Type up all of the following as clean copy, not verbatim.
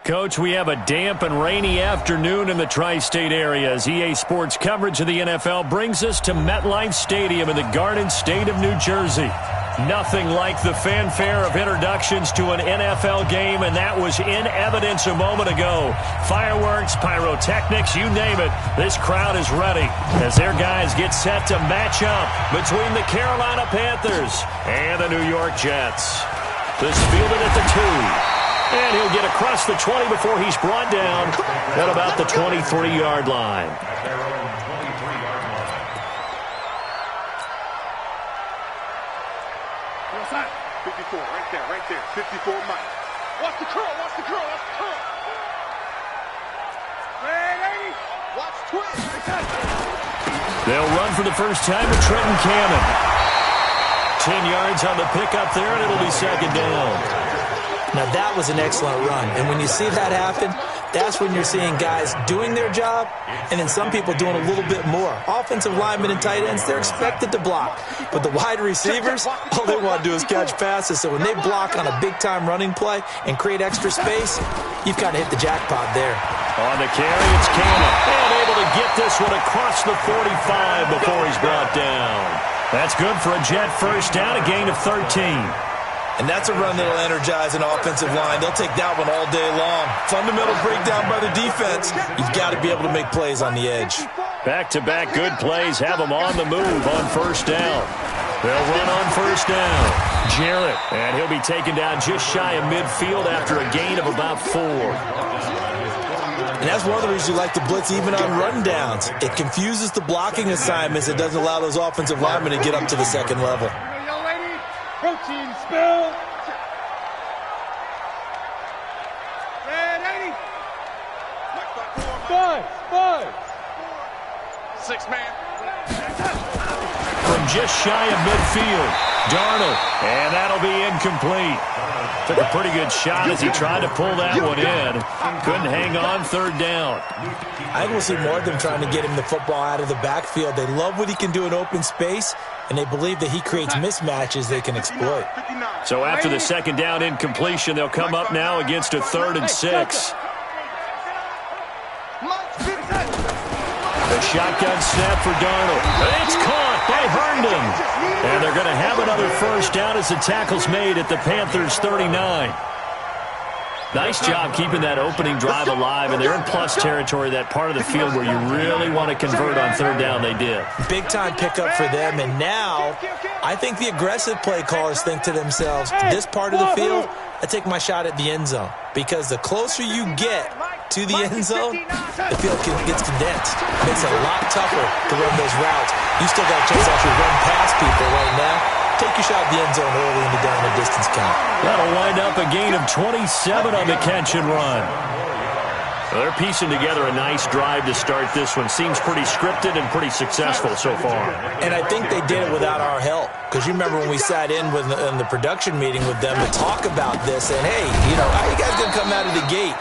Coach, we have a damp and rainy afternoon in the tri-state area as EA Sports coverage of the NFL brings us to MetLife Stadium in the Garden State of New Jersey. Nothing like the fanfare of introductions to an NFL game, and that was in evidence a moment ago. Fireworks, pyrotechnics, you name it. This crowd is ready as their guys get set to match up between the Carolina Panthers and the New York Jets. This fielded at the 2. And he'll get across the 20 before he's brought down at about the 23-yard line. What's that? 54, right there. 54, Mike. Watch the curl. Ready? Watch twist. They'll run for the first time with Trenton Cannon. 10 yards on the pickup there, and it'll be second down. Now, that was an excellent run. And when you see that happen, that's when you're seeing guys doing their job and then some people doing a little bit more. Offensive linemen and tight ends, they're expected to block. But the wide receivers, all they want to do is catch passes. So when they block on a big-time running play and create extra space, you've got to hit the jackpot there. On the carry, it's Cannon. And able to get this one across the 45 before he's brought down. That's good for a Jet first down, a gain of 13. And that's a run that'll energize an offensive line. They'll take that one all day long. Fundamental breakdown by the defense. You've got to be able to make plays on the edge. Back-to-back good plays have them on the move on first down. They'll run on first down. Jarrett, and he'll be taken down just shy of midfield after a gain of about 4. And that's one of the reasons you like to blitz even on rundowns. It confuses the blocking assignments. It doesn't allow those offensive linemen to get up to the second level. Protein spill. Ready? Five. 6 man. From just shy of midfield, Darnold, and that'll be incomplete. Took a pretty good shot as he tried to pull that one in. Couldn't hang on, third down. I think we'll see more of them trying to get him the football out of the backfield. They love what he can do in open space, and they believe that he creates mismatches they can exploit. So after the second down incompletion, they'll come up now against a 3rd and 6. The shotgun snap for Darnold. It's caught by Herndon. And they're going to have another first down as the tackle's made at the Panthers' 39. Nice job keeping that opening drive alive, and they're in plus territory, that part of the field where you really want to convert on third down. They did. Big-time pickup for them, and now I think the aggressive play callers think to themselves, this part of the field, I take my shot at the end zone, because the closer you get to the end zone, the field gets condensed. Makes it a lot tougher to run those routes. You still got a chance to actually run past people right now. Take your shot at the end zone early in the down and distance count. That'll wind up a gain of 27 on the catch and run. Well, they're piecing together a nice drive to start this one. Seems pretty scripted and pretty successful so far. And I think they did it without our help. Because you remember when we sat in the production meeting with them to talk about this, and hey, how you guys going to come out of the gate?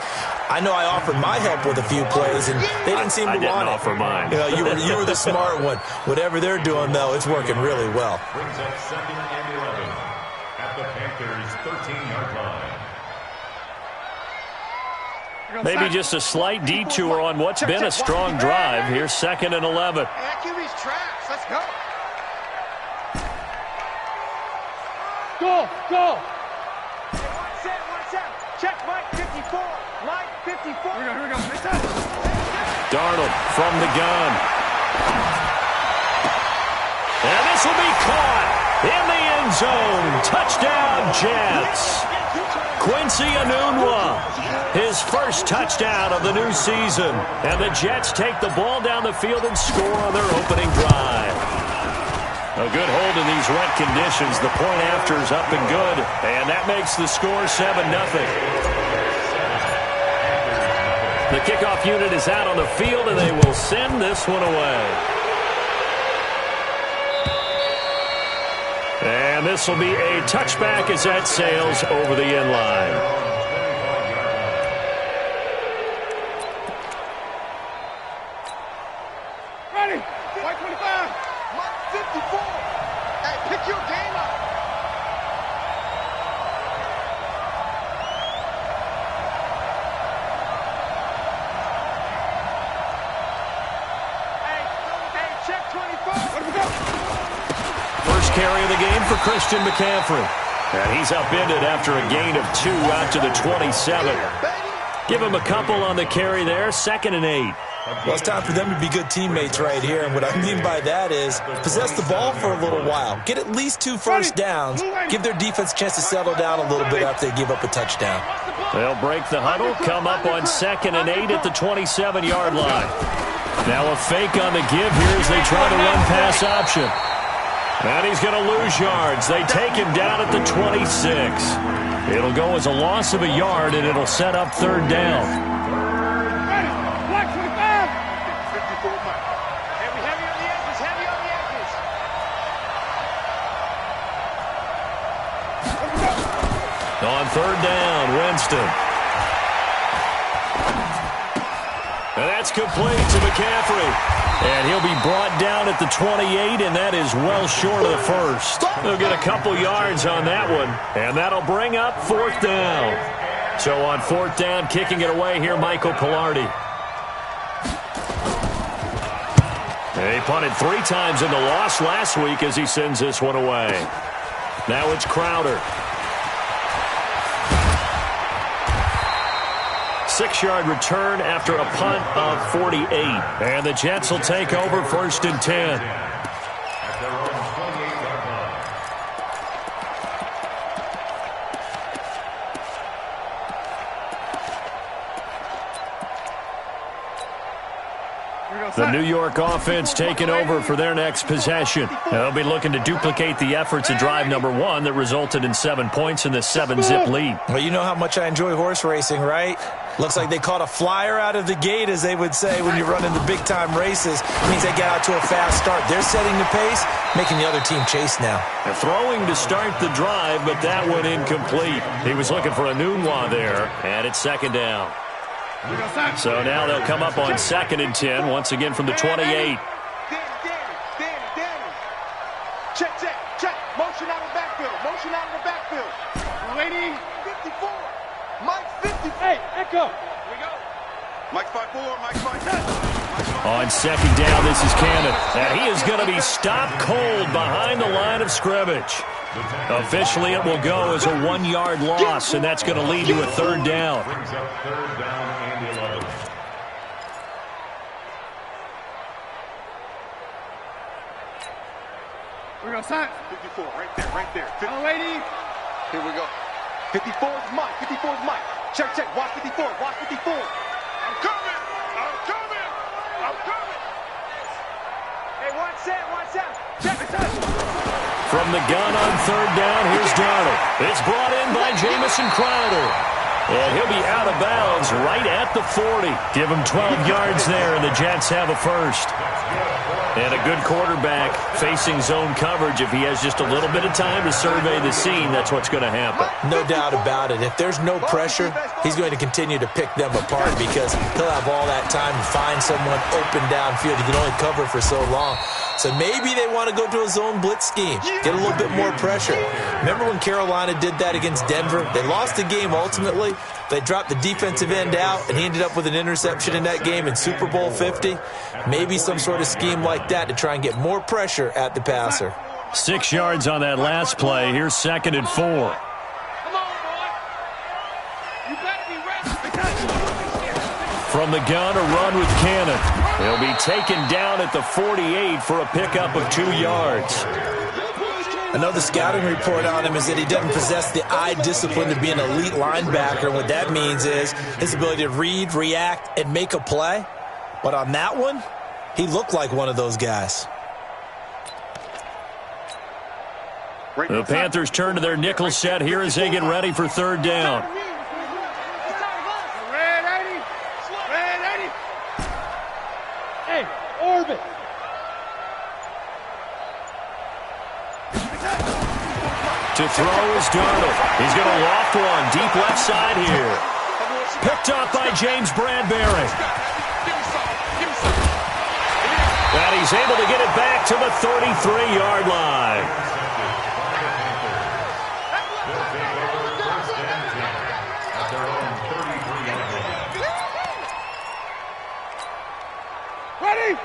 I know I offered my help with a few plays, and they didn't seem to want it. I didn't offer mine. You were the smart one. Whatever they're doing, though, it's working really well. Brings up 2nd and 11 at the Panthers' 13-yard line. Maybe just a slight detour on what's been a strong drive. Here's 2nd and 11. QB's traps. Let's go. Go. Watch out. Check Mike 54. Mike 54. Here we go. Darnold from the gun. And this will be caught in the end zone. Touchdown, Jets. Quincy Enunwa, his first touchdown of the new season. And the Jets take the ball down the field and score on their opening drive. A good hold in these wet conditions. The point after is up and good. And that makes the score 7-0. The kickoff unit is out on the field, and they will send this one away. And this will be a touchback as that sails over the end line. Ready. White 25. Mike 54. Hey, pick your game up. carry of the game for Christian McCaffrey. And he's upended after a gain of 2 out to the 27. Give him a couple on the carry there, 2nd and 8. Well, it's time for them to be good teammates right here. And what I mean by that is possess the ball for a little while. Get at least 2 first downs. Give their defense a chance to settle down a little bit after they give up a touchdown. They'll break the huddle, come up on 2nd and 8 at the 27-yard line. Now a fake on the give here as they try the run-pass option. And he's going to lose yards. They take him down at the 26. It'll go as a loss of a yard, and it'll set up 3rd down. On 3rd down, Winston. And that's complete to McCaffrey. And he'll be brought down at the 28, and that is well short of the first. They'll get a couple yards on that one, and that'll bring up 4th down. So on 4th down, kicking it away here, Michael Pilardi. He punted 3 times in the loss last week as he sends this one away. Now it's Crowder. 6-yard return after a punt of 48. And the Jets will take over 1st and 10. The New York offense taking over for their next possession. They'll be looking to duplicate the efforts of drive number 1 that resulted in 7 points in the 7-zip lead. Well, you know how much I enjoy horse racing, right? Looks like they caught a flyer out of the gate, as they would say when you're running the big-time races. It means they get out to a fast start. They're setting the pace, making the other team chase now. They're throwing to start the drive, but that one incomplete. He was looking for a Nunwa there, and it's 2nd down. So now they'll come up on 2nd and 10, once again from the 28. Danny. Check. Motion out of the backfield. Waiting. 54. Mike 50. Hey, echo. Here we go. Mike 5-4. Mike 5-10. On 2nd down, this is Cannon. And he is going to be stopped cold behind the line of scrimmage. Officially, it will go as a 1-yard loss, and that's going to lead to a 3rd down. Brings up 3rd down and 11. We're going to sign. 54, right there. Oh, lady. Here we go. 54 is Mike. Check. Watch 54. I'm coming. Hey, watch that. Check it out. From the gun on 3rd down, here's Darnold. It's brought in by Jamison Crowder. And he'll be out of bounds right at the 40. Give him 12 yards there, and the Jets have a first. And a good quarterback facing zone coverage. If he has just a little bit of time to survey the scene, that's what's going to happen. No doubt about it. If there's no pressure, he's going to continue to pick them apart because he'll have all that time to find someone open downfield. He can only cover for so long. So maybe they want to go to a zone blitz scheme, get a little bit more pressure. Remember when Carolina did that against Denver? They lost the game ultimately. They dropped the defensive end out, and he ended up with an interception in that game in Super Bowl 50. Maybe some sort of scheme like that to try and get more pressure at the passer. 6 yards on that last play. Here's 2nd and 4. Come on, boy. You better be ready. From the gun, a run with Cannon. He'll be taken down at the 48 for a pickup of 2 yards. Another scouting report on him is that he doesn't possess the eye discipline to be an elite linebacker. And what that means is his ability to read, react, and make a play. But on that one, he looked like one of those guys. The Panthers turn to their nickel set here as they get ready for 3rd down. Hey, orbit. To throw is Darnold. He's going to loft one deep left side here. Picked up by James Bradbury. And he's able to get it back to the 33-yard line.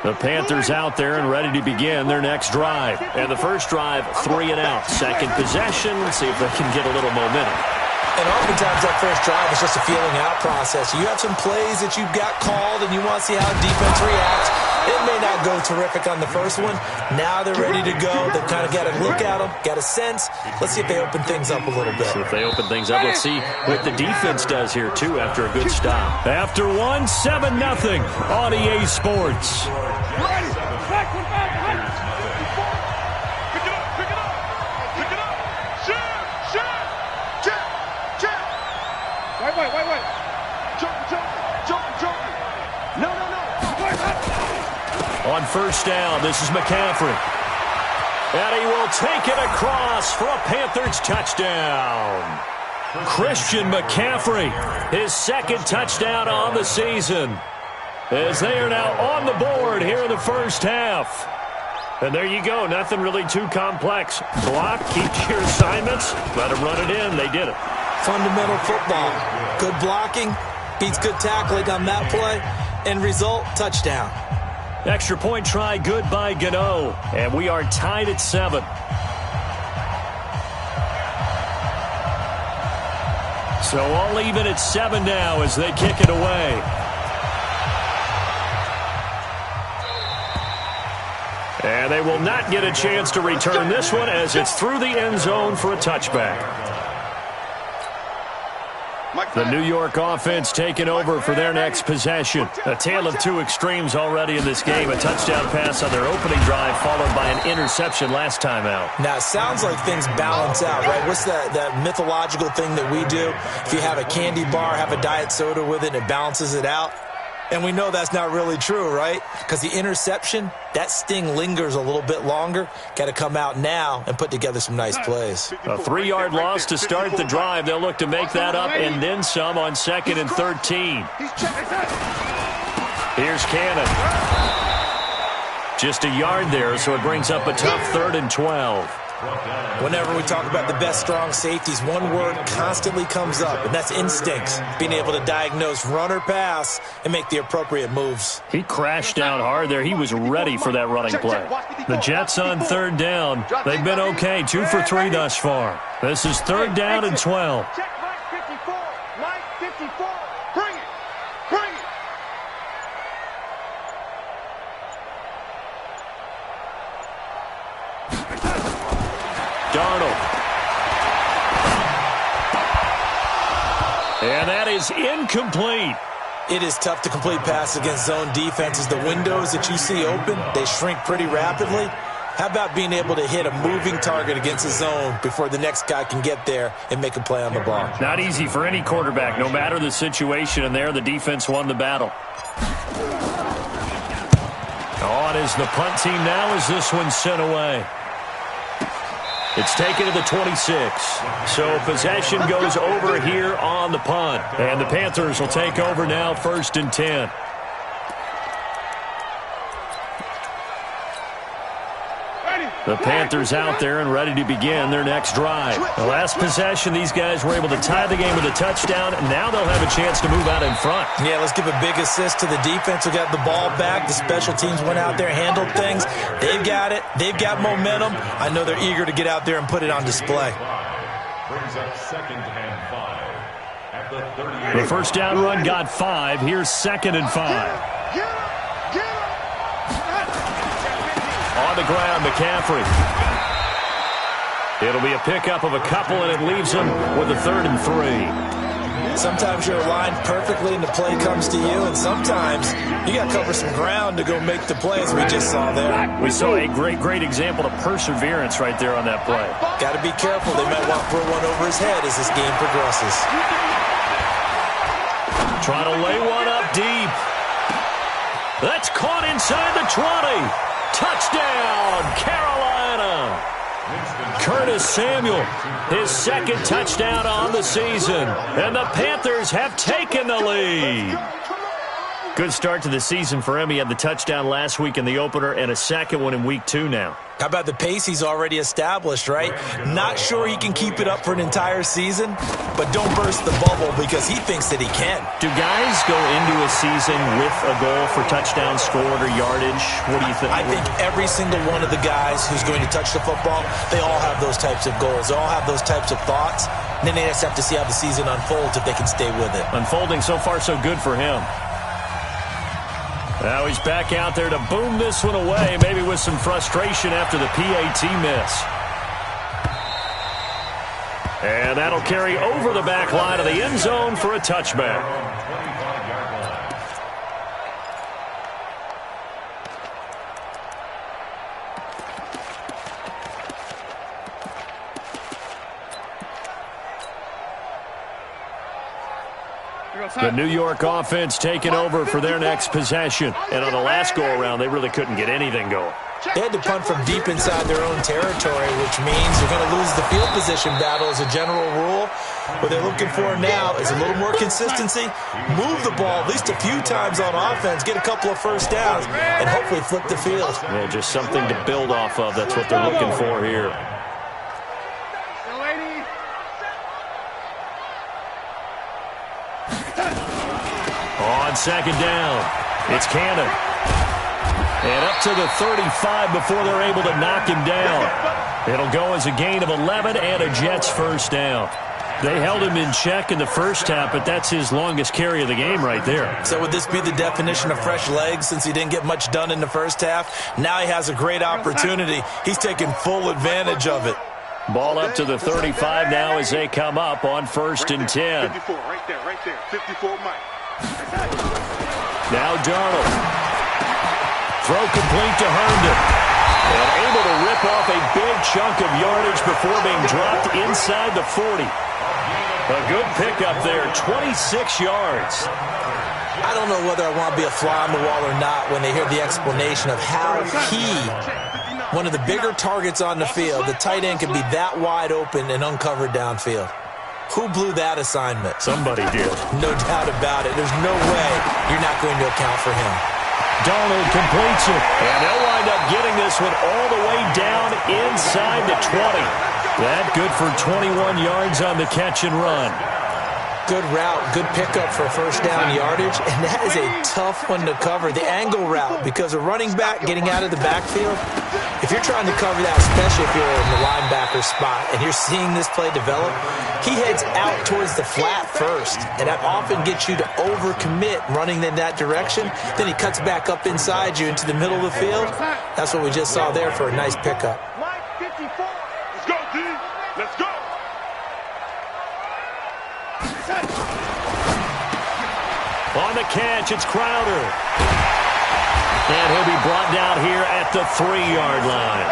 The Panthers out there and ready to begin their next drive. And the first drive, 3 and out. Second possession, let's see if they can get a little momentum. And oftentimes that first drive is just a feeling out process. You have some plays that you've got called and you want to see how defense reacts. It may not go terrific on the first one. Now they're ready to go. They've kind of got a look at them, got a sense. Let's see if they open things up a little bit. So if they open things up, let's see what the defense does here, too, after a good stop. After 1, 7-0 on EA Sports. Wait. Joker. No. On first down, this is McCaffrey. And he will take it across for a Panthers touchdown. Christian McCaffrey, his second touchdown on the season, as they are now on the board here in the first half. And there you go, nothing really too complex. Block, keep your assignments, let them run it in. They did it. Fundamental football. Good blocking, beats good tackling on that play, and result, touchdown. Extra point try, good by Gano. And we are tied at 7. So all even at 7 now as they kick it away. And they will not get a chance to return this one as it's through the end zone for a touchback. The New York offense taking over for their next possession. A tale of two extremes already in this game. A touchdown pass on their opening drive followed by an interception last time out. Now, it sounds like things balance out, right? What's that mythological thing that we do? If you have a candy bar, have a diet soda with it, and it balances it out. And we know that's not really true, right? Because the interception, that sting lingers a little bit longer. Got to come out now and put together some nice plays. A 3-yard loss to start the drive. They'll look to make that up and then some on 2nd and 13. Here's Cannon. Just a yard there, so it brings up a tough 3rd and 12. Whenever we talk about the best strong safeties, one word constantly comes up, and that's instincts. Being able to diagnose run or pass and make the appropriate moves. He crashed down hard there. He was ready for that running play. The Jets on 3rd down. They've been okay, 2 for 3 thus far. This is 3rd down and 12. Check Mike 54. Mike 54. Bring it. Darnold. And that is incomplete. It is tough to complete pass against zone defenses. The windows that you see open, they shrink pretty rapidly. How about being able to hit a moving target against a zone before the next guy can get there and make a play on the ball? Not easy for any quarterback, no matter the situation. And there, the defense won the battle. On is the punt team now as this one's sent away. It's taken to the 26. So possession goes over here on the punt. And the Panthers will take over now, 1st and 10. The Panthers out there and ready to begin their next drive. The last possession, these guys were able to tie the game with a touchdown, and now they'll have a chance to move out in front. Yeah, let's give a big assist to the defense who got the ball back. The special teams went out there, handled things. They've got it. They've got momentum. I know they're eager to get out there and put it on display. Brings up 2nd and 5 at the 38. The first down run got 5. Here's 2nd and 5. On the ground, McCaffrey. It'll be a pickup of a couple, and it leaves him with a 3rd and 3. Sometimes you're aligned perfectly and the play comes to you, and sometimes you got to cover some ground to go make the play, as we just saw there. We saw a great example of perseverance right there on that play. Got to be careful. They might want to throw one over his head as this game progresses. Trying to lay one up deep. That's caught inside the 20. Touchdown, Carolina. Curtis Samuel, his 2nd touchdown on the season. And the Panthers have taken the lead. Good start to the season for him. He had the touchdown last week in the opener and a second one in week 2 now. How about the pace he's already established, right? Not sure he can keep it up for an entire season, but don't burst the bubble because he thinks that he can. Do guys go into a season with a goal for touchdowns scored or yardage? What do you think? I think every single one of the guys who's going to touch the football, they all have those types of goals. They all have those types of thoughts. And then they just have to see how the season unfolds if they can stay with it. Unfolding so far so good for him. Now he's back out there to boom this one away, maybe with some frustration after the PAT miss. And that'll carry over the back line of the end zone for a touchback. The New York offense taking over for their next possession. And on the last go-around, they really couldn't get anything going. They had to punt from deep inside their own territory, which means they're going to lose the field position battle as a general rule. What they're looking for now is a little more consistency, move the ball at least a few times on offense, get a couple of first downs, and hopefully flip the field. Yeah, just something to build off of. That's what they're looking for here. On second down, it's Cannon. And up to the 35 before they're able to knock him down. It'll go as a gain of 11 and a Jets first down. They held him in check in the first half, but that's his longest carry of the game right there. So would this be the definition of fresh legs since he didn't get much done in the first half? Now he has a great opportunity. He's taking full advantage of it. Ball up to the 35 now as they come up on 1st and 10. 54, right there. 54, Mike. Now Darnold. Throw complete to Herndon. And able to rip off a big chunk of yardage before being dropped inside the 40. A good pickup there, 26 yards. I don't know whether I want to be a fly on the wall or not when they hear the explanation of how one of the bigger targets on the field, the tight end can be that wide open and uncovered downfield. Who blew that assignment? Somebody did. No doubt about it. There's no way you're not going to account for him. Darnold completes it. And they'll wind up getting this one all the way down inside the 20. That good for 21 yards on the catch and run. Good route, good pickup for first down yardage, and that is a tough one to cover. The angle route, because a running back getting out of the backfield, if you're trying to cover that, especially if you're in the linebacker spot and you're seeing this play develop, he heads out towards the flat first, and that often gets you to overcommit running in that direction. Then he cuts back up inside you into the middle of the field. That's what we just saw there for a nice pickup. Let's go, D. Let's go. On the catch, it's Crowder. And he'll be brought down here at the 3-yard line.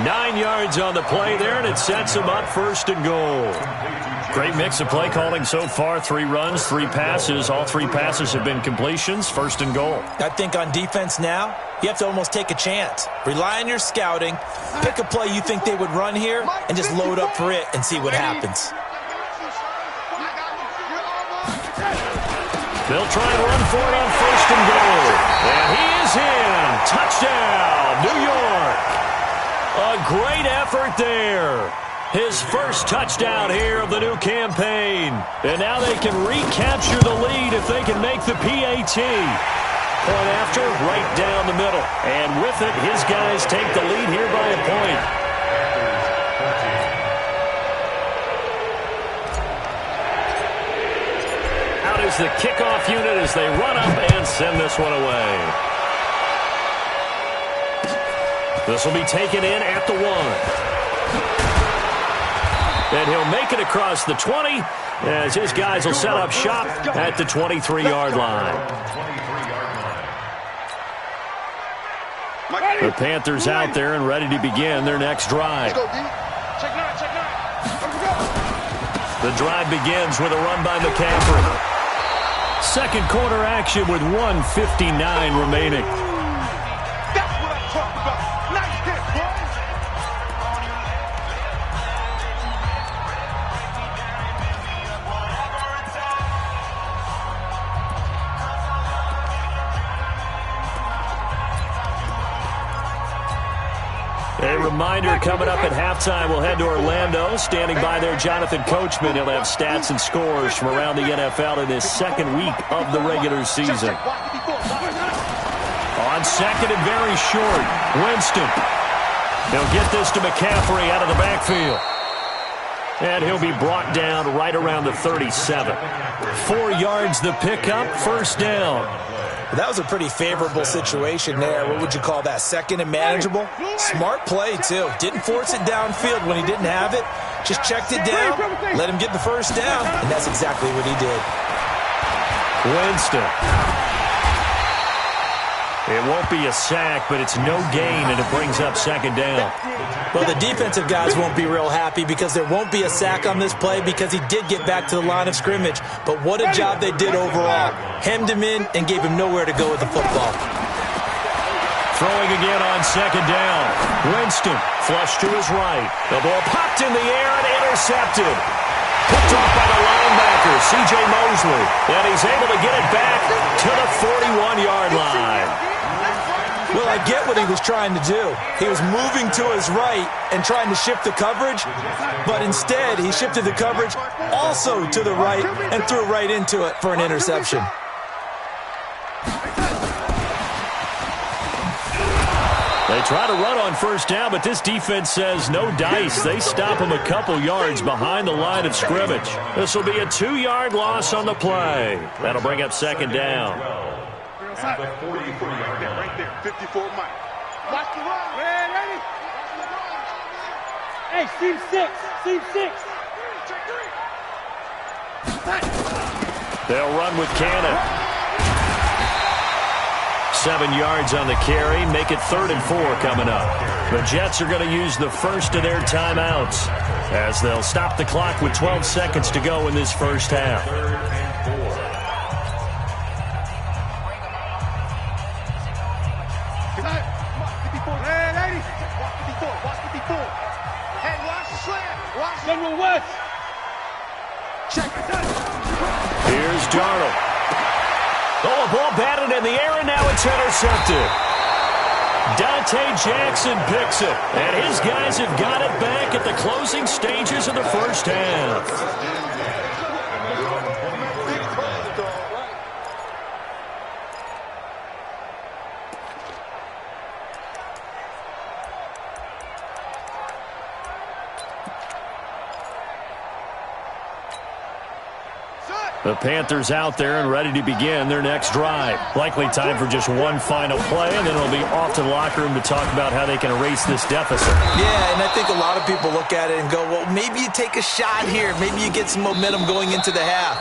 9 yards on the play there, and it sets him up 1st and goal. Great mix of play calling so far. 3 runs, 3 passes. All 3 passes have been completions. 1st and goal. I think on defense now, you have to almost take a chance. Rely on your scouting. Pick a play you think they would run here, and just load up for it and see what happens. They'll try and run for it on 1st and goal. And he is in. Touchdown, New York. A great effort there. His first touchdown here of the new campaign. And now they can recapture the lead if they can make the PAT. Point after, right down the middle. And with it, his guys take the lead here by a point. Is the kickoff unit as they run up and send this one away. This will be taken in at the 1. And he'll make it across the 20 as his guys will set up shop at the 23-yard line. The Panthers out there and ready to begin their next drive. The drive begins with a run by McCaffrey. Second quarter action with 1:59 remaining. That's what I'm talking about. Nice hit, boys. A reminder coming up at halftime, we'll head to Orlando. Standing by there, Jonathan Coachman. He'll have stats and scores from around the NFL in his second week of the regular season. On second and very short, Winston. He'll get this to McCaffrey out of the backfield. And he'll be brought down right around the 37. 4 yards the pickup, first down. That was a pretty favorable situation there. What would you call that? Second and manageable? Smart play, too. Didn't force it downfield when he didn't have it. Just checked it down, let him get the first down, and that's exactly what he did. Winston. It won't be a sack, but it's no gain, and it brings up second down. Well, the defensive guys won't be real happy because there won't be a sack on this play because he did get back to the line of scrimmage. But what a job they did overall. Hemmed him in and gave him nowhere to go with the football. Throwing again on second down. Winston flushed to his right. The ball popped in the air and intercepted. Picked off by the linebacker, C.J. Mosley. And he's able to get it back to the 41-yard line. Well, I get what he was trying to do. He was moving to his right and trying to shift the coverage, but instead he shifted the coverage also to the right and threw right into it for an interception. They try to run on first down, but this defense says no dice. They stop him a couple yards behind the line of scrimmage. This will be a 2-yard loss on the play. That'll bring up second down. At the 44-yard line. Right there, 54 Mike. Watch the run. Ready? Hey, seam 6. They'll run with Cannon. 7 yards on the carry. Make it 3rd and 4 coming up. The Jets are going to use the first of their timeouts as they'll stop the clock with 12 seconds to go in this first half. General West. Here's Darnold. Oh, a ball batted in the air, and now it's intercepted. Dante Jackson picks it, and his guys have got it back at the closing stages of the first half. The Panthers out there and ready to begin their next drive. Likely time for just one final play, and then it'll be off to the locker room to talk about how they can erase this deficit. Yeah, and I think a lot of people look at it and go, well, maybe you take a shot here. Maybe you get some momentum going into the half.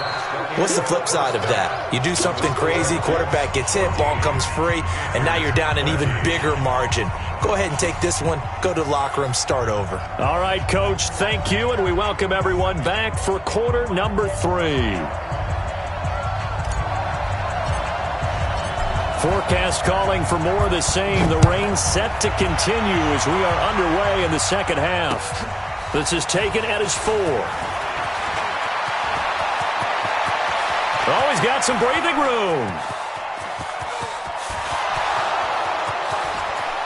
What's the flip side of that? You do something crazy, quarterback gets hit, ball comes free, and now you're down an even bigger margin. Go ahead and take this one, go to the locker room, start over. All right, Coach, thank you, and we welcome everyone back for quarter number 3. Forecast calling for more of the same. The rain set to continue as we are underway in the second half. This is taken at his 4. Oh, he's got some breathing room.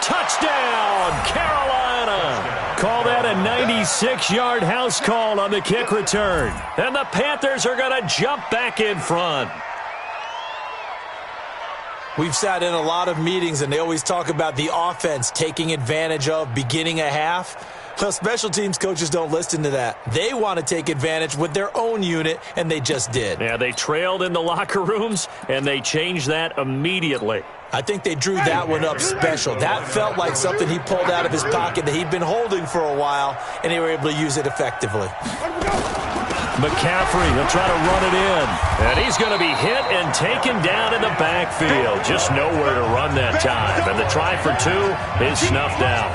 Touchdown, Carolina. Call that a 96-yard house call on the kick return. And the Panthers are going to jump back in front. We've sat in a lot of meetings, and they always talk about the offense taking advantage of beginning a half. Well, special teams coaches don't listen to that. They want to take advantage with their own unit, and they just did. Yeah, they trailed in the locker rooms, and they changed that immediately. I think they drew that one up special. That felt like something he pulled out of his pocket that he'd been holding for a while, and they were able to use it effectively. McCaffrey, he'll try to run it in. And he's going to be hit and taken down in the backfield. Just nowhere to run that time. And the try for 2 is snuffed out.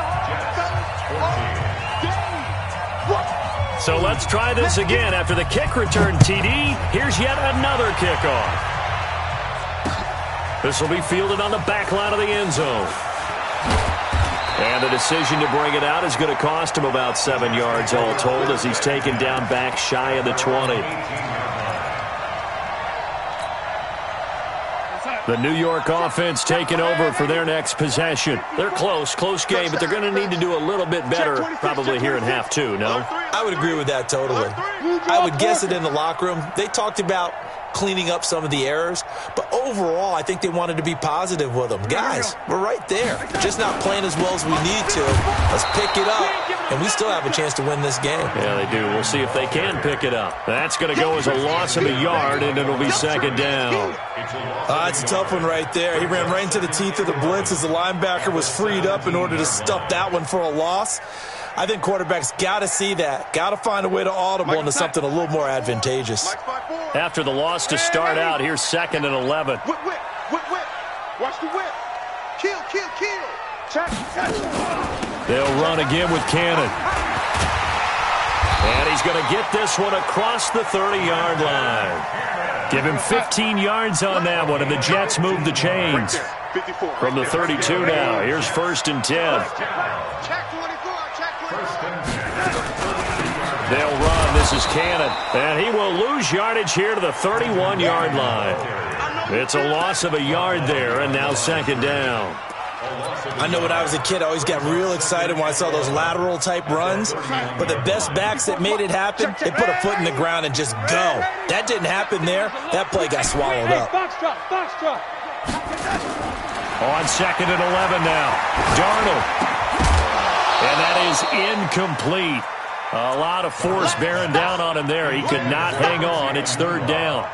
So let's try this again. After the kick return TD, here's yet another kickoff. This will be fielded on the back line of the end zone. And the decision to bring it out is going to cost him about 7 yards all told as he's taken down back shy of the 20. The New York offense taking over for their next possession. They're close game, but they're going to need to do a little bit better probably here in half two, no? I would agree with that totally. I would guess it in the locker room. They talked about cleaning up some of the errors, but overall, I think they wanted to be positive with them. Guys, we're right there. Just not playing as well as we need to. Let's pick it up, and we still have a chance to win this game. Yeah, they do. We'll see if they can pick it up. That's going to go as a loss of a yard, and it'll be second down. It's a tough one right there. He ran right into the teeth of the blitz as the linebacker was freed up in order to stuff that one for a loss. I think quarterbacks got to see that. Got to find a way to audible into something a little more advantageous. After the loss to start out, here's 2nd and 11. Whip. Watch the whip. Kill. Check. They'll run again with Cannon. And he's going to get this one across the 30-yard line. Give him 15 yards on that one, and the Jets move the chains. From the 32 now, here's 1st and 10. They'll run. This is Cannon. And he will lose yardage here to the 31-yard line. It's a loss of a yard there, and now 2nd down. I know when I was a kid, I always got real excited when I saw those lateral-type runs. But the best backs that made it happen, they put a foot in the ground and just go. That didn't happen there. That play got swallowed up. Box drop. On 2nd and 11 now. Darnold. And that is incomplete. A lot of force bearing down on him there. He could not hang on. It's 3rd down.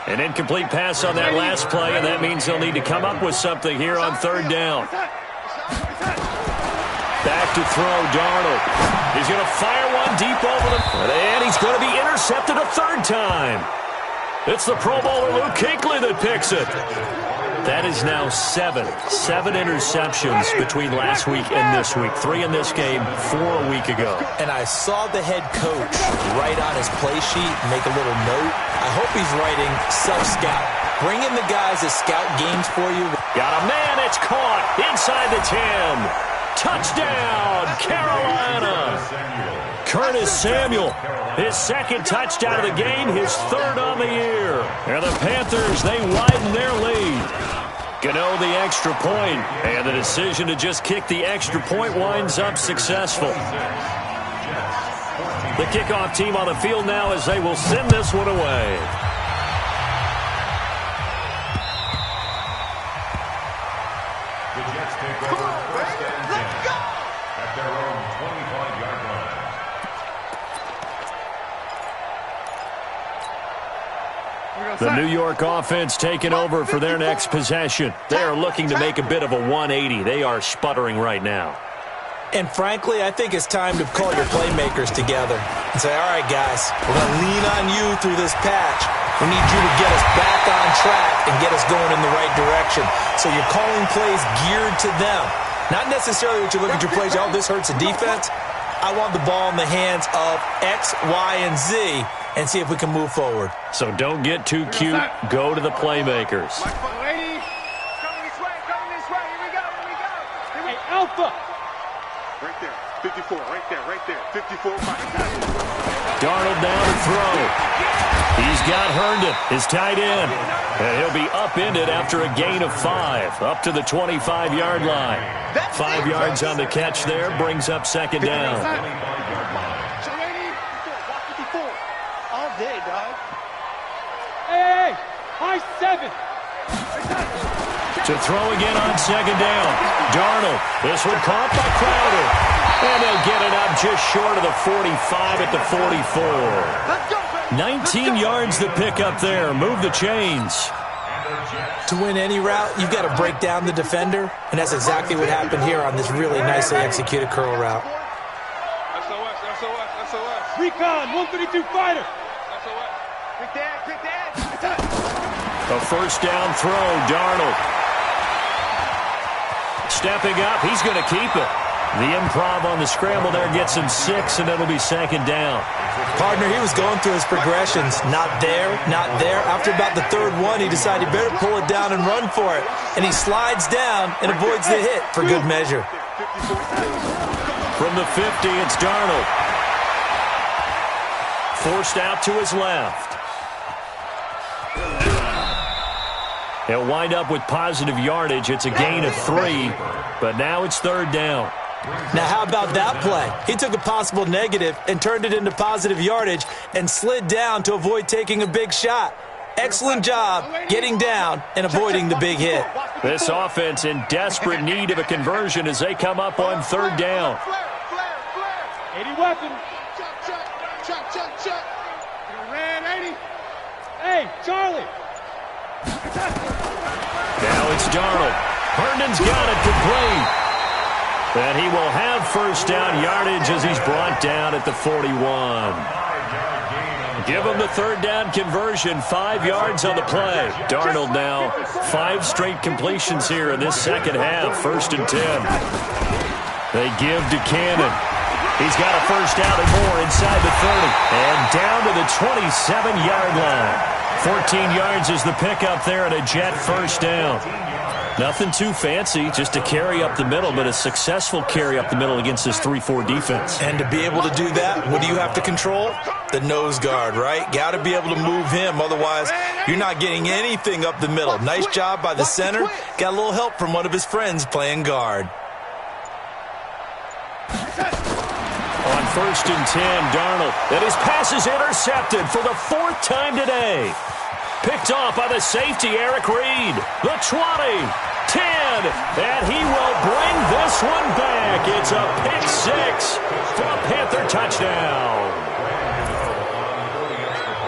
An incomplete pass on that last play, and that means they'll need to come up with something here on 3rd down. Back to throw, Darnold. He's going to fire one deep over the... And he's going to be intercepted a 3rd time. It's the Pro Bowler Luke Kuechly that picks it. That is now 7 interceptions between last week and this week. 3 in this game, 4 a week ago. And I saw the head coach write on his play sheet, make a little note. I hope he's writing self-scout. Bring in the guys that scout games for you. Got a man, it's caught inside the 10. Touchdown, Carolina. Curtis Samuel, his 2nd touchdown of the game, his 3rd on the year. And the Panthers, they widen their lead. Gano the extra point, and the decision to just kick the extra point winds up successful. The kickoff team on the field now as they will send this one away. The Jets take over 1st and 10 at their own 25-yard line. The New York offense taking over for their next possession. They are looking to make a bit of a 180. They are sputtering right now. And frankly, I think it's time to call your playmakers together and say, all right, guys, we're going to lean on you through this patch. We need you to get us back on track and get us going in the right direction. So you're calling plays geared to them. Not necessarily what you look at your plays, oh, this hurts the defense. I want the ball in the hands of X, Y, and Z and see if we can move forward. So don't get too cute. Go to the playmakers. Coming this way. Here we go. Hey, Alpha. Right there. 54. Right there. 54. Darnold down to throw. He's got Herndon, his tight end. And he'll be upended after a gain of 5, up to the 25-yard line. 5 yards on the catch there, brings up 2nd down. All day, dog. Hey, high 7. To throw again on 2nd down. Darnold, this one caught by Crowder. And they'll get it up just short of the 45 at the 44. 19 yards to pick up there. Move the chains. To win any route, you've got to break down the defender, and that's exactly what happened here on this really nicely executed curl route. SOS. Recon, 132 fighter. Quick dad. A 1st down throw, Darnold. Stepping up, he's going to keep it. The improv on the scramble there gets him 6, and it'll be 2nd down. Partner, he was going through his progressions. Not there. After about the 3rd one, he decided he better pull it down and run for it. And he slides down and avoids the hit for good measure. From the 50, it's Darnold. Forced out to his left. He'll wind up with positive yardage. It's a gain of 3, but now it's 3rd down. Now, how about that play? He took a possible negative and turned it into positive yardage and slid down to avoid taking a big shot. Excellent job getting down and avoiding the big hit. This offense in desperate need of a conversion as they come up on 3rd down. 80 weapon. Check. Ran 80. Hey, Charlie. Now it's Darnold. Herndon's got it complete. And he will have 1st down yardage as he's brought down at the 41. Give him the 3rd down conversion, 5 yards on the play. Darnold now 5 straight completions here in this second half, 1st and 10. They give to Cannon. He's got a 1st down and more inside the 30. And down to the 27-yard line. 14 yards is the pickup there and a Jet 1st down. Nothing too fancy, just a carry up the middle, but a successful carry up the middle against this 3-4 defense. And to be able to do that, what do you have to control? The nose guard, right? Got to be able to move him, otherwise you're not getting anything up the middle. Nice job by the center. Got a little help from one of his friends playing guard. On 1st and 10, Darnold. And his pass is intercepted for the 4th time today. Picked off by the safety, Eric Reed. The 20, 10, and he will bring this one back. It's a pick 6 for a Panther touchdown.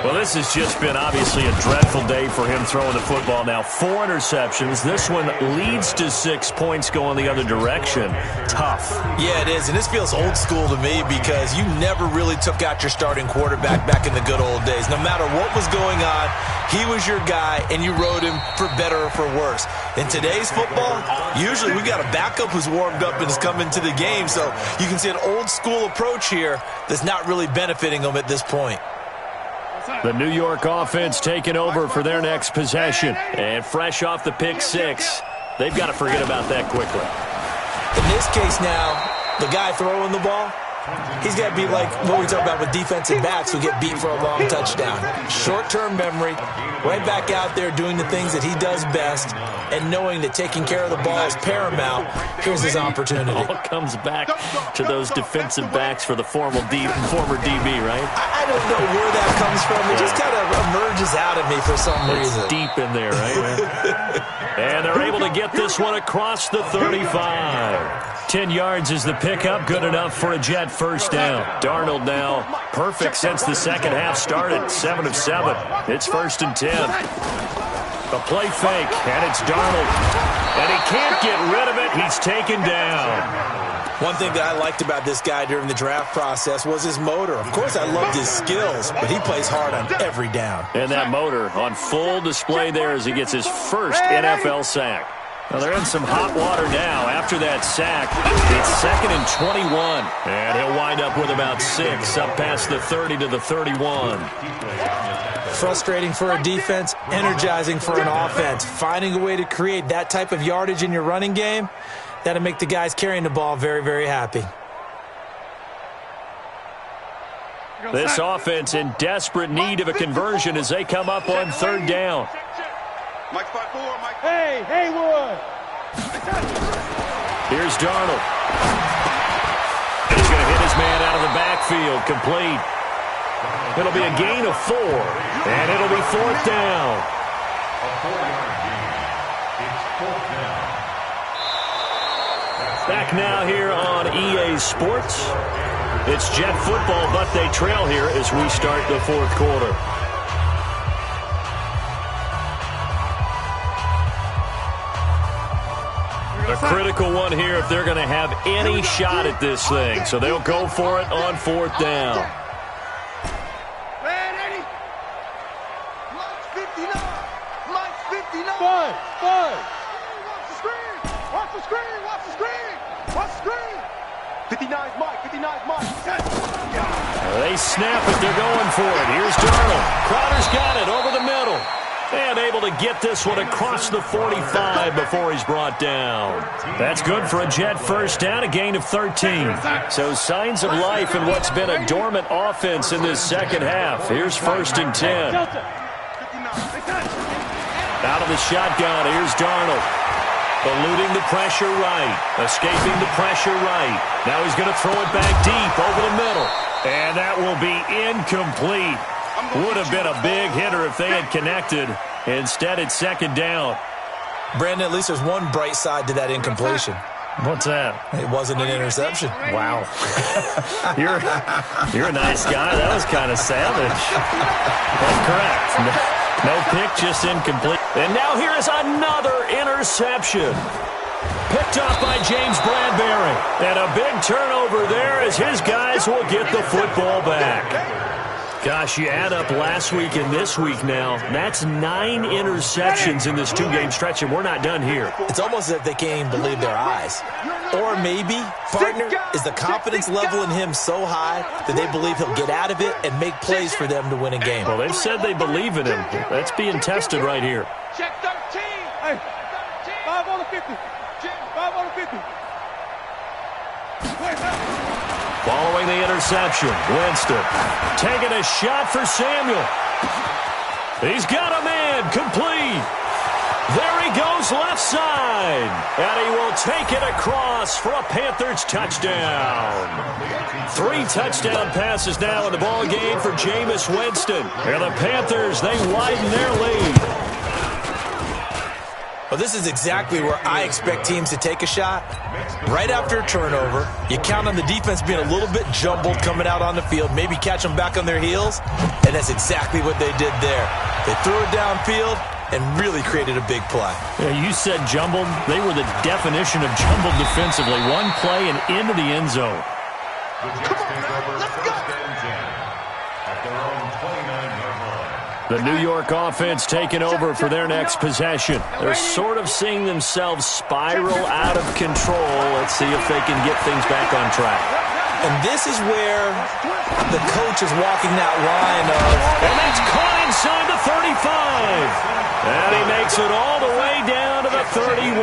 Well, this has just been obviously a dreadful day for him throwing the football. Now 4 interceptions. This one leads to 6 points going the other direction. Tough. Yeah, it is, and this feels old school to me because you never really took out your starting quarterback back in the good old days. No matter what was going on, he was your guy, and you rode him for better or for worse. In today's football, usually we got a backup who's warmed up and is coming to the game, so you can see an old school approach here that's not really benefiting them at this point. The New York offense taking over for their next possession. And fresh off the pick 6, they've got to forget about that quickly. In this case now, the guy throwing the ball, he's got to be like what we talk about with defensive backs who get beat for a long touchdown. Short-term memory, right back out there doing the things that he does best, and knowing that taking care of the ball is paramount. Here's his opportunity. It all comes back to those defensive backs for the former DB, right? I don't know where that comes from. It just kind of emerges out of me for some reason. It's deep in there, right? And they're able to get this one across the 35. 10 yards is the pickup. Good enough for a Jet 1st down. Darnold now perfect since the second half started. 7 of 7. It's 1st and 10. A play fake, and it's Darnold. And he can't get rid of it. He's taken down. One thing that I liked about this guy during the draft process was his motor. Of course, I loved his skills, but he plays hard on every down. And that motor on full display there as he gets his first NFL sack. Well, they're in some hot water now. After that sack, it's 2nd and 21. And he'll wind up with about 6 up past the 30 to the 31. Frustrating for a defense, energizing for an offense. Finding a way to create that type of yardage in your running game, that'll make the guys carrying the ball very, very happy. This offense in desperate need of a conversion as they come up on 3rd down. Hey, Haywood! Here's Darnold. He's going to hit his man out of the backfield. Complete. It'll be a gain of 4, and it'll be 4th down. A 4-yard gain. It's 4th down. Back now here on EA Sports. It's Jet football, but they trail here as we start the 4th quarter. A critical one here if they're going to have any shot at this thing. So they'll go for it on 4th down. They snap it. They're going for it. Here's Darnold. Crowder's got it over the middle. And able to get this one across the 45 before he's brought down. That's good for a Jet 1st down, a gain of 13. So signs of life in what's been a dormant offense in this second half. Here's 1st and 10. Out of the shotgun, here's Darnold. Eluding the pressure right. Escaping the pressure right. Now he's going to throw it back deep over the middle. And that will be incomplete. Would have been a big hitter if they had connected. Instead, it's second down. Brandon, at least there's one bright side to that incompletion. What's that? It wasn't an interception. Wow. You're a nice guy. That was kind of savage. That's correct. No pick, just incomplete. And now here is another interception. Picked off by James Bradbury. And a big turnover there as his guys will get the football back. Gosh, you add up last week and this week now. That's 9 interceptions in this 2-game stretch, and we're not done here. It's almost as if they can't even believe their eyes. Or maybe, partner, is the confidence level in him so high that they believe he'll get out of it and make plays for them to win a game. Well, they've said they believe in him. That's being tested right here. Check 13. Hey, 5 on the 50. 5 on the 50. Following the interception, Winston taking a shot for Samuel. He's got a man, complete. There he goes left side. And he will take it across for a Panthers touchdown. 3 touchdown passes now in the ball game for Jameis Winston. And the Panthers, they widen their lead. Well, this is exactly where I expect teams to take a shot. Right after a turnover, you count on the defense being a little bit jumbled coming out on the field, maybe catch them back on their heels, and that's exactly what they did there. They threw it downfield and really created a big play. Yeah, you said jumbled. They were the definition of jumbled defensively. One play and into the end zone. The New York offense taking over for their next possession. They're sort of seeing themselves spiral out of control. Let's see if they can get things back on track. And this is where the coach is walking that line of... And that's caught inside the 35. And he makes it all the way down to the 31.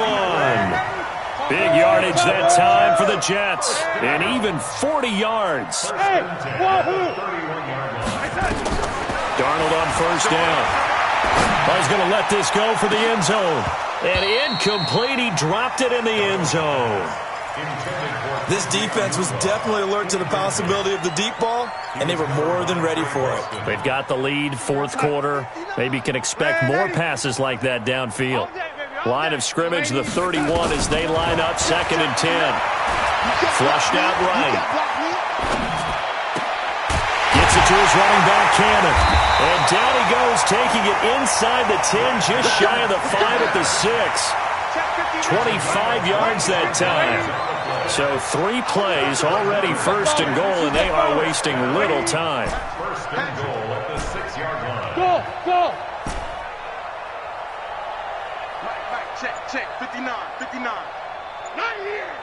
Big yardage that time for the Jets. And even 40 yards. Darnold on first down. He's going to let this go for the end zone. And incomplete. He dropped it in the end zone. This defense was definitely alert to the possibility of the deep ball, and they were more than ready for it. They've got the lead, fourth quarter. Maybe can expect more passes like that downfield. Line of scrimmage, the 31 as they line up, 2nd and 10. Flushed out right. Gets it to his running back, Cannon. And down he goes, taking it inside the 10, just shy of the 5 at the 6. 25 yards that time. So 3 plays, already 1st and goal, and they are wasting little time. 1st and goal at the 6-yard line. Go! Mike, check. 59. Not here.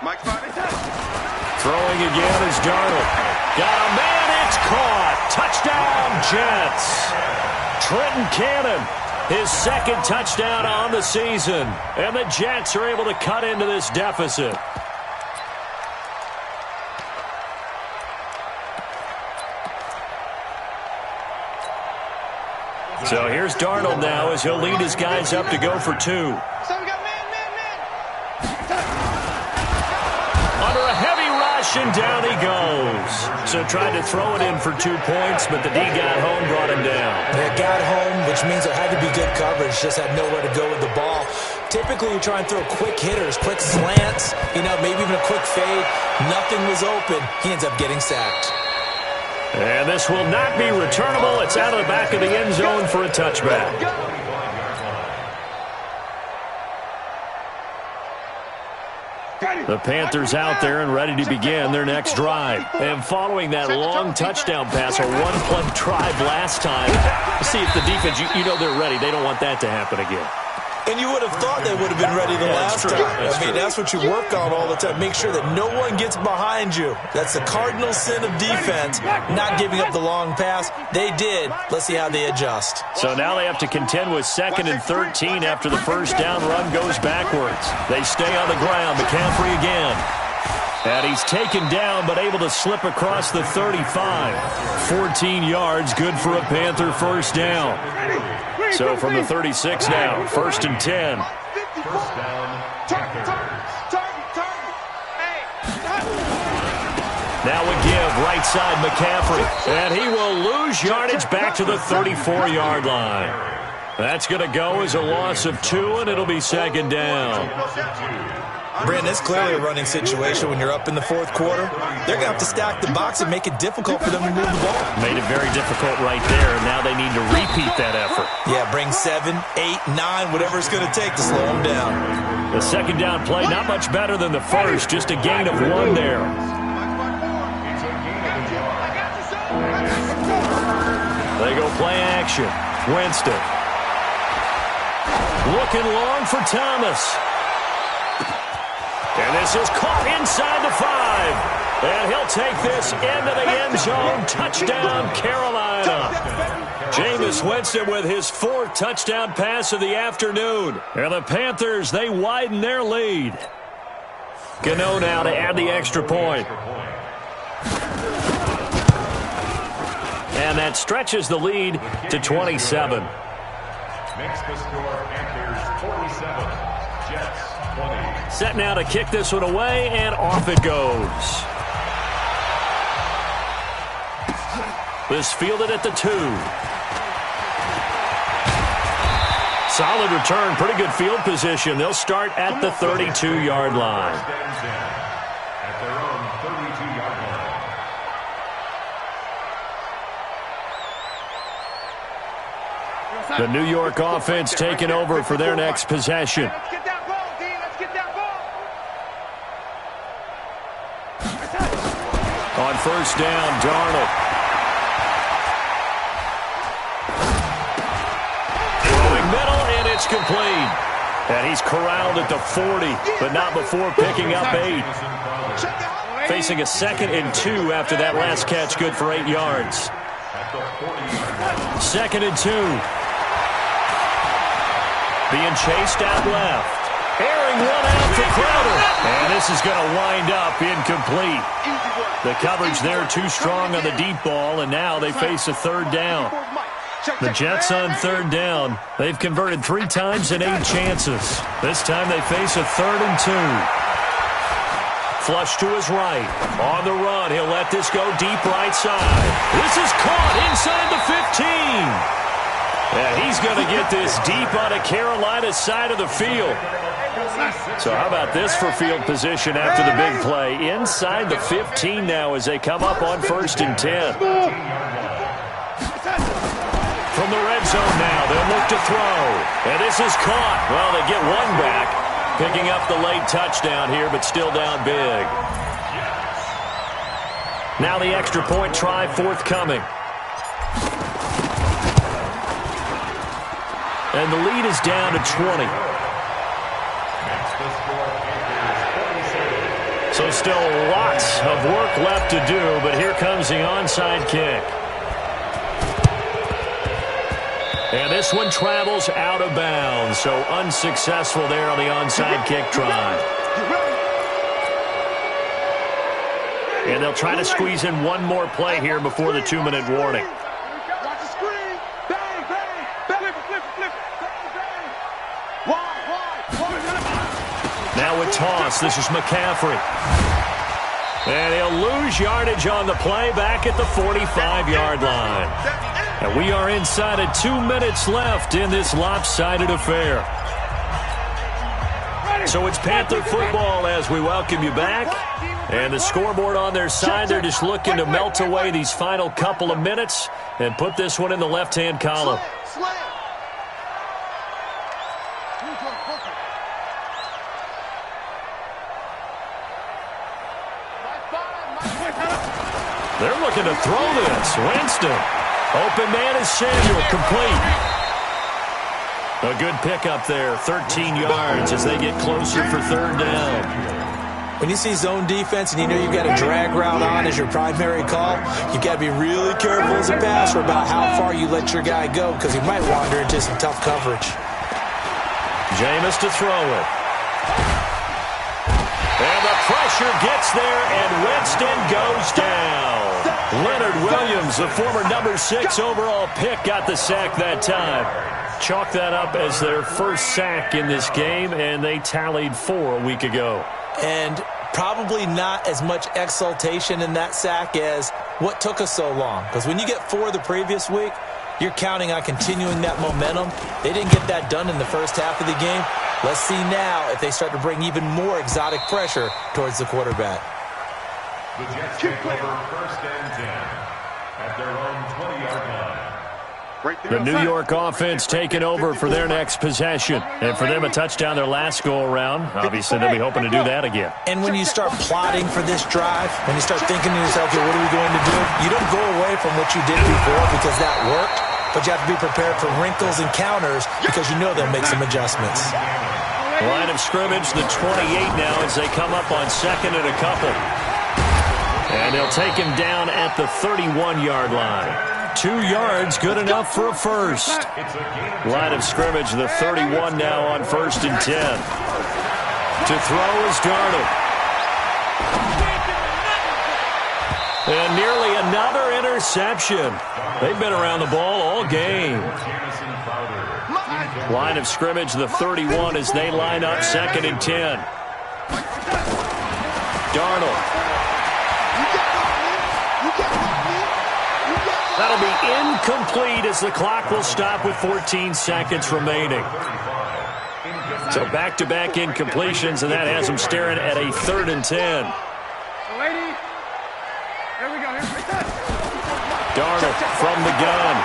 Mike's body. Throwing again is Darnold. Got a man, it's caught. Touchdown, Jets. Trenton Cannon, his 2nd touchdown on the season. And the Jets are able to cut into this deficit. So here's Darnold now as he'll lead his guys up to go for 2. So we got man. Under a heavy rush, and down he goes. So tried to throw it in for 2 points, but the D got home, brought him down. They got home, which means there had to be good coverage, just had nowhere to go with the ball. Typically, you try and throw quick hitters, quick slants, maybe even a quick fade. Nothing was open. He ends up getting sacked. And this will not be returnable. It's out of the back of the end zone for a touchback. The Panthers out there and ready to begin their next drive. And following that long touchdown pass, a 1-play drive last time, see if the defense, they're ready. They don't want that to happen again. And you would have thought they would have been ready the last time. That's what you work on all the time. Make sure that no one gets behind you. That's the cardinal sin of defense, not giving up the long pass. They did. Let's see how they adjust. So now they have to contend with 2nd and 13 after the first down run goes backwards. They stay on the ground. McCaffrey again. And he's taken down but able to slip across the 35. 14 yards, good for a Panther first down. So from the 36 now, 1st and 10. First down, Panthers. Now we give right side McCaffrey. And he will lose yardage back to the 34-yard line. That's going to go as a loss of 2, and it'll be 2nd down. Brandon, it's clearly a running situation when you're up in the 4th quarter. They're going to have to stack the box and make it difficult for them to move the ball. Made it very difficult right there, and now they need to repeat that effort. Yeah, bring 7, 8, 9, whatever it's going to take to slow them down. The 2nd down play, not much better than the first, just a gain of 1 there. They go play action. Winston. Looking long for Thomas. And this is caught inside the 5. And he'll take this into the end zone. Touchdown, Carolina. Jameis Winston with his 4th touchdown pass of the afternoon. And the Panthers, they widen their lead. Gano now to add the extra point. And that stretches the lead to 27. Makes the score Panthers 47, Jets 20. Set now to kick this one away, and off it goes. This fielded at the 2. Solid return, pretty good field position. They'll start at the 32-yard line. At their own 32-yard line. The New York offense taking over for their next possession. Let's get that ball, D. Let's get that ball. On 1st down, Darnold. Throwing middle, and it's complete. And he's corralled at the 40, but not before picking up 8. Facing a 2nd and 2 after that last catch, good for 8 yards. 2nd and 2. Being chased out left. Airing one out for Crowder. And this is going to wind up incomplete. The coverage there too strong on the deep ball, and now they face a 3rd down. The Jets on 3rd down. They've converted 3 times in 8 chances. This time they face a 3rd and 2. Flush to his right. On the run, he'll let this go deep right side. This is caught inside the 15. And he's going to get this deep on a Carolina side of the field. So how about this for field position after the big play? Inside the 15 now as they come up on 1st and 10. From the red zone now, they'll look to throw. And this is caught. Well, they get 1 back. Picking up the late touchdown here, but still down big. Now the extra point try forthcoming. And the lead is down to 20. So still lots of work left to do, but here comes the onside kick. And this one travels out of bounds, so unsuccessful there on the onside kick try. And they'll try to squeeze in one more play here before the 2-minute warning. Now with toss, this is McCaffrey. And he'll lose yardage on the play back at the 45-yard line. And we are inside of 2 minutes left in this lopsided affair. So it's Panther football as we welcome you back. And the scoreboard on their side, they're just looking to melt away these final couple of minutes and put this one in the left-hand column. They're looking to throw this. Winston. Open man is Samuel. Complete. A good pickup there. 13 yards as they get closer for 3rd down. When you see zone defense and you know you've got a drag route on as your primary call, you've got to be really careful as a passer about how far you let your guy go because he might wander into some tough coverage. Jameis to throw it. And the pressure gets there, and Winston goes down. Leonard Williams, the former number 6 overall pick, got the sack that time. Chalk that up as their first sack in this game, and they tallied 4 a week ago. And probably not as much exultation in that sack as what took us so long. Because when you get 4 the previous week, you're counting on continuing that momentum. They didn't get that done in the first half of the game. Let's see now if they start to bring even more exotic pressure towards the quarterback. The Jets take over 1st and 10 at their own 20-yard line. The New York offense taking over for their next possession. And for them, a touchdown their last go-around. Obviously, they'll be hoping to do that again. And when you start plotting for this drive, when you start thinking to yourself, okay, what are we going to do? You don't go away from what you did before because that worked, but you have to be prepared for wrinkles and counters because you know they'll make some adjustments. Line of scrimmage, the 28 now as they come up on 2nd and a couple. And they'll take him down at the 31-yard line. 2 yards, good enough for a first. Line of scrimmage, the 31 now on 1st and 10. To throw is Darnold. And nearly another interception. They've been around the ball all game. Line of scrimmage, the 31 as they line up 2nd and 10. Darnold. That'll be incomplete as the clock will stop with 14 seconds remaining. So back-to-back incompletions, and that has them staring at a 3rd and 10. Darnold from the gun.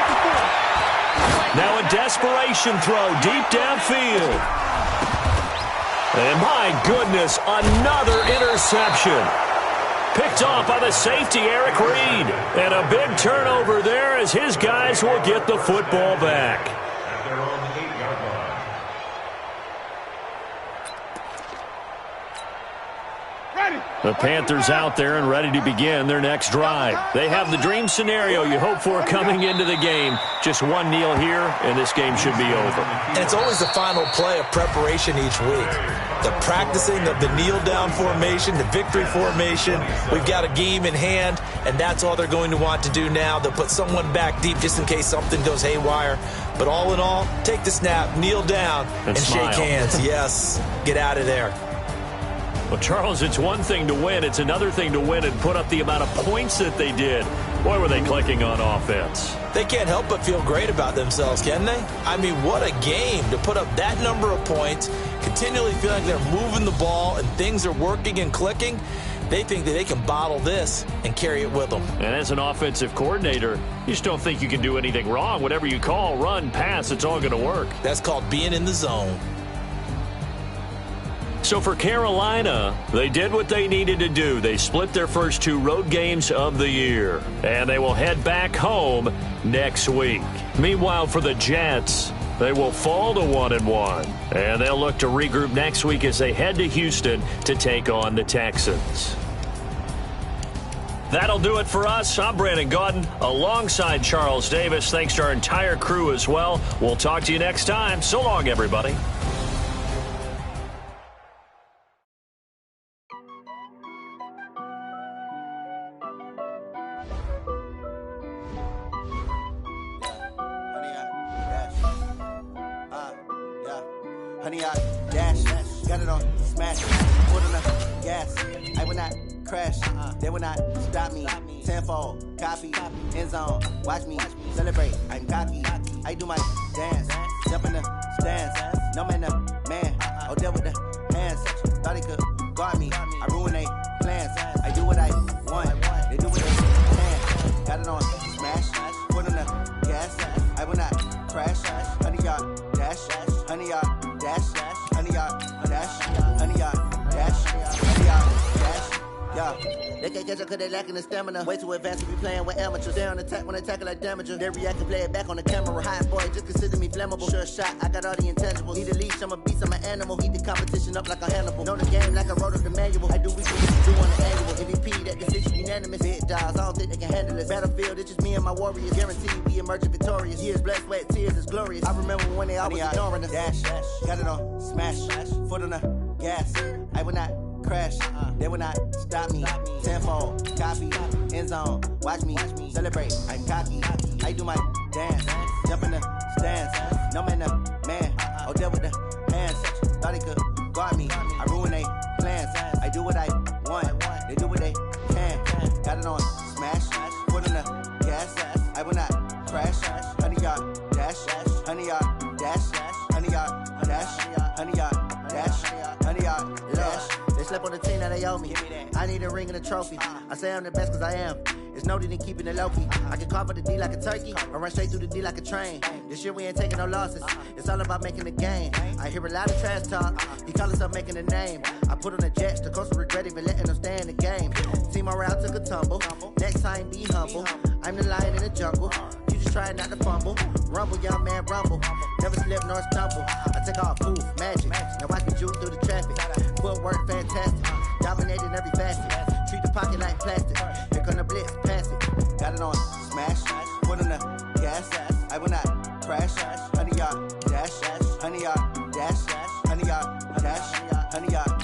Now a desperation throw deep downfield. And my goodness, another interception. Picked off by the safety, Eric Reed. And a big turnover there as his guys will get the football back. At their own 8-yard line. The Panthers out there and ready to begin their next drive. They have the dream scenario you hope for coming into the game. Just one kneel here, and this game should be over. And it's always the final play of preparation each week. The practicing of the kneel-down formation, the victory formation. We've got a game in hand, and that's all they're going to want to do now. They'll put someone back deep just in case something goes haywire. But all in all, take the snap, kneel down, and shake hands. Yes, get out of there. Well, Charles, it's one thing to win. It's another thing to win and put up the amount of points that they did. Boy, were they clicking on offense. They can't help but feel great about themselves, can they? I mean, what a game to put up that number of points, continually feeling like they're moving the ball and things are working and clicking. They think that they can bottle this and carry it with them. And as an offensive coordinator, you just don't think you can do anything wrong. Whatever you call, run, pass, it's all going to work. That's called being in the zone. So for Carolina, they did what they needed to do. They split their first 2 road games of the year, and they will head back home next week. Meanwhile, for the Jets, they will fall to 1-1, and they'll look to regroup next week as they head to Houston to take on the Texans. That'll do it for us. I'm Brandon Gaudin alongside Charles Davis. Thanks to our entire crew as well. We'll talk to you next time. So long, everybody. Honey, I dash, got it on smash, put on the gas, I will not crash, they will not stop me, tenfold, copy, end zone, watch me, celebrate, I'm cocky, I do my dance, jump in the stands, no man, the man, oh, deal with the hands, thought he could guard me, I ruin they plans, I do what I want, they do what they can, got it on smash, put on the gas, I will not crash, honey, y'all dash, honey, y'all dash, honey, y'all dash, honey, y'all dash, honey, y'all dash, yeah. They can't catch up cause they lacking the stamina. Way too advanced to be playing with amateurs. They on attack when they tackle like damager. They react and play it back on the camera. Hot boy, just consider me flammable. Sure shot, I got all the intangibles. Need a leash, I'm a beast, I'm an animal. Heat the competition up like a Hannibal. Know the game like I wrote up the manual. I do weekly, what you do on the annual. MVP, that decision unanimous. Big dogs, I don't think they can handle it. Battlefield, it's just me and my warriors. Guaranteed we emerging victorious. Years, blood, sweat, tears, is glorious. I remember when they always ignoring us. Dash, got it on smash, foot on the gas. I will not crash, they will not stop me. Tenfold, copy, end zone, watch me celebrate. I'm cocky, I do my dance, jump in the stands. No man, man, oh, deal with the hands. Thought he could guard me, I ruin they plans. I do what I want, they do what they can. Got it on smash, put in the gas. I will not crash. 100-yard dash, 100-yard dash, 100-yard dash, 100-yard dash, 100-yard dash. They slept on the team that they owe me. I need a ring and a trophy. I say I'm the best cause I am. It's no need in keeping it low-key. I can carve up the D like a turkey or run straight through the D like a train. This year we ain't taking no losses. It's all about making the game. I hear a lot of trash talk. He call himself making a name. I put on the Jets. The coach will regret even letting them stay in the game. Team morale took a tumble. Next time be humble. I'm the lion in the jungle. You just try not to fumble. Rumble, young man, rumble. Never slip nor stumble. I take off, poof, magic. Now I can juke through the traffic. Footwork fantastic. Dominating every facet. Treat the pocket like plastic. Here come the blitz, pass it. Got it on smash. Put in the gas. I will not crash. 100-yard dash. 100-yard dash. 100-yard dash. 100-yard